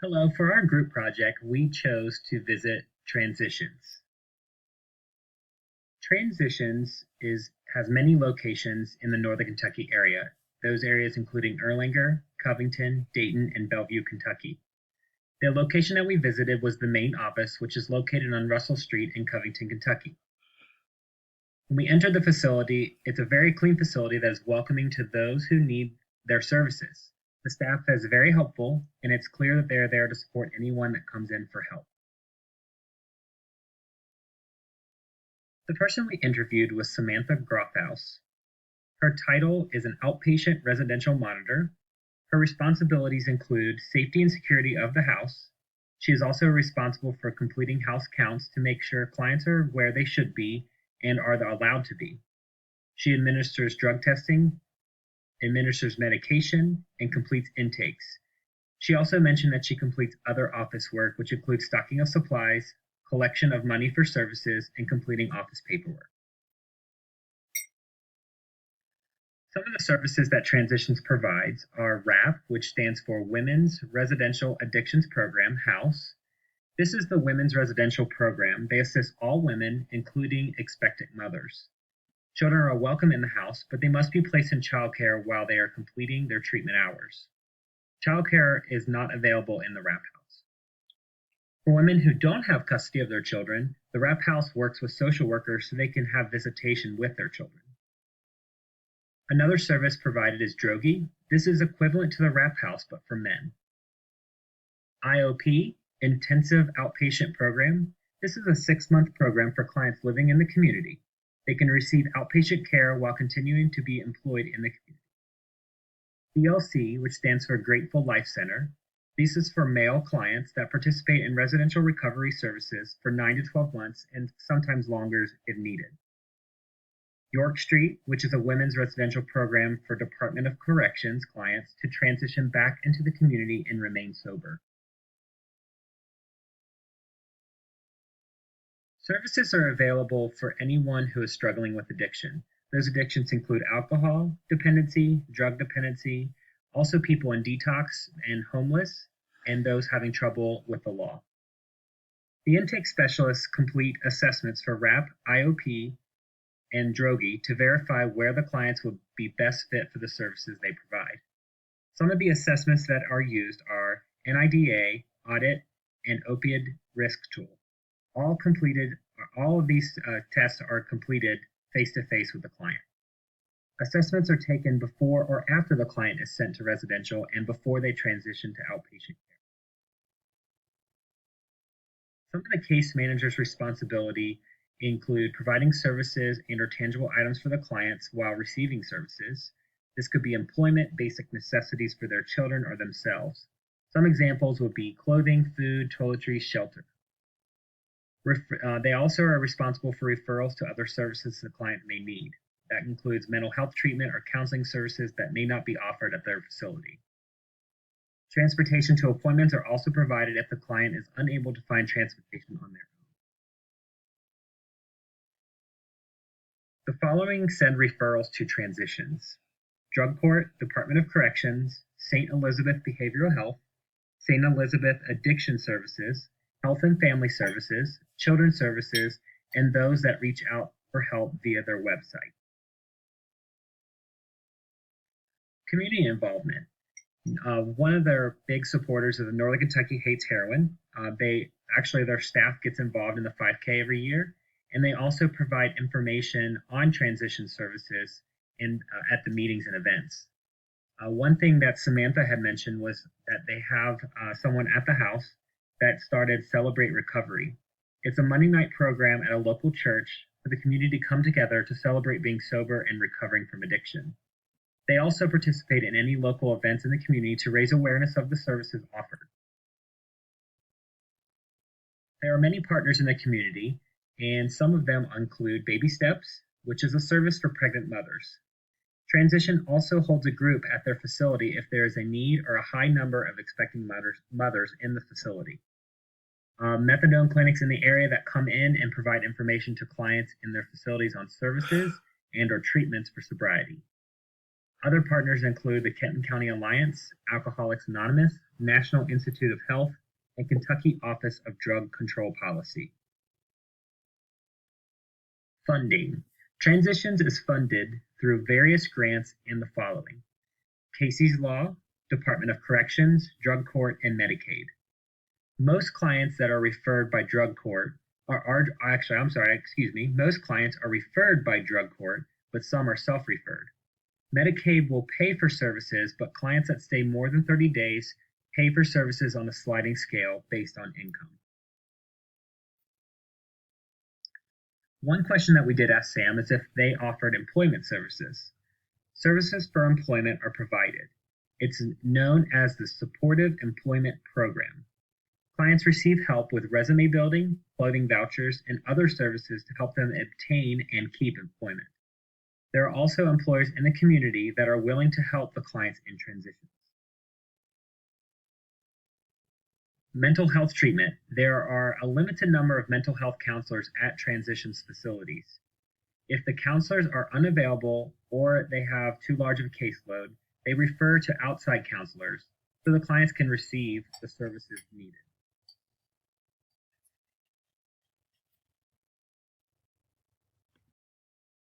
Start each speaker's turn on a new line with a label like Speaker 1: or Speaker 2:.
Speaker 1: Hello, for our group project, we chose to visit Transitions. Transitions has many locations in the Northern Kentucky area. Those areas including Erlanger, Covington, Dayton, and Bellevue, Kentucky. The location that we visited was the main office, which is located on Russell Street in Covington, Kentucky. When we entered the facility, it's a very clean facility that is welcoming to those who need their services. The staff is very helpful, and it's clear that they are there to support anyone that comes in for help. The person we interviewed was Samantha Grothaus. Her title is an outpatient residential monitor. Her responsibilities include safety and security of the house. She is also responsible for completing house counts to make sure clients are where they should be and are allowed to be. She administers drug testing, administers medication, and completes intakes. She also mentioned that she completes other office work, which includes stocking of supplies, collection of money for services, and completing office paperwork. Some of the services that Transitions provides are WRAP, which stands for Women's Residential Addictions Program, HOUSE. This is the Women's Residential Program. They assist all women, including expectant mothers. Children are welcome in the house, but they must be placed in childcare while they are completing their treatment hours. Childcare is not available in the WRAP house. For women who don't have custody of their children, the WRAP house works with social workers so they can have visitation with their children. Another service provided is Drogi. This is equivalent to the WRAP house, but for men. IOP, Intensive Outpatient Program. This is a 6-month program for clients living in the community. They can receive outpatient care while continuing to be employed in the community. DLC, which stands for Grateful Life Center. This is for male clients that participate in residential recovery services for 9 to 12 months and sometimes longer if needed. York Street, which is a women's residential program for Department of Corrections clients to transition back into the community and remain sober. Services are available for anyone who is struggling with addiction. Those addictions include alcohol dependency, drug dependency, also people in detox and homeless, and those having trouble with the law. The intake specialists complete assessments for WRAP, IOP, and Drogi to verify where the clients will be best fit for the services they provide. Some of the assessments that are used are NIDA, Audit, and Opioid Risk Tool. All of these tests are completed face-to-face with the client. Assessments are taken before or after the client is sent to residential and before they transition to outpatient care. Some of the case manager's responsibility include providing services and or tangible items for the clients while receiving services. This could be employment, basic necessities for their children or themselves. Some examples would be clothing, food, toiletries, shelter. They also are responsible for referrals to other services the client may need. That includes mental health treatment or counseling services that may not be offered at their facility. Transportation to appointments are also provided if the client is unable to find transportation on their own. The following send referrals to Transitions: Drug Court, Department of Corrections, St. Elizabeth Behavioral Health, St. Elizabeth Addiction Services, Health and Family Services, Children's Services, and those that reach out for help via their website. Community involvement. One of their big supporters of the Northern Kentucky Hates Heroin. Their staff gets involved in the 5K every year, and they also provide information on transition services at the meetings and events. One thing that Samantha had mentioned was that they have someone at the house that started Celebrate Recovery. It's a Monday night program at a local church for the community to come together to celebrate being sober and recovering from addiction. They also participate in any local events in the community to raise awareness of the services offered. There are many partners in the community, and some of them include Baby Steps, which is a service for pregnant mothers. Transition also holds a group at their facility if there is a need or a high number of expecting mothers in the facility. Methadone clinics in the area that come in and provide information to clients in their facilities on services and or treatments for sobriety. Other partners include the Kenton County Alliance, Alcoholics Anonymous, National Institute of Health, and Kentucky Office of Drug Control Policy. Funding. Transitions is funded through various grants and the following: Casey's Law, Department of Corrections, Drug Court, and Medicaid. Most clients that are referred by drug court most clients are referred by drug court, but some are self-referred. Medicaid will pay for services, but clients that stay more than 30 days pay for services on a sliding scale based on income. One question that we did ask Sam is if they offered employment services. Services for employment are provided. It's known as the Supportive Employment Program. Clients receive help with resume building, clothing vouchers, and other services to help them obtain and keep employment. There are also employers in the community that are willing to help the clients in transitions. Mental health treatment. There are a limited number of mental health counselors at transitions facilities. If the counselors are unavailable or they have too large of a caseload, they refer to outside counselors so the clients can receive the services needed.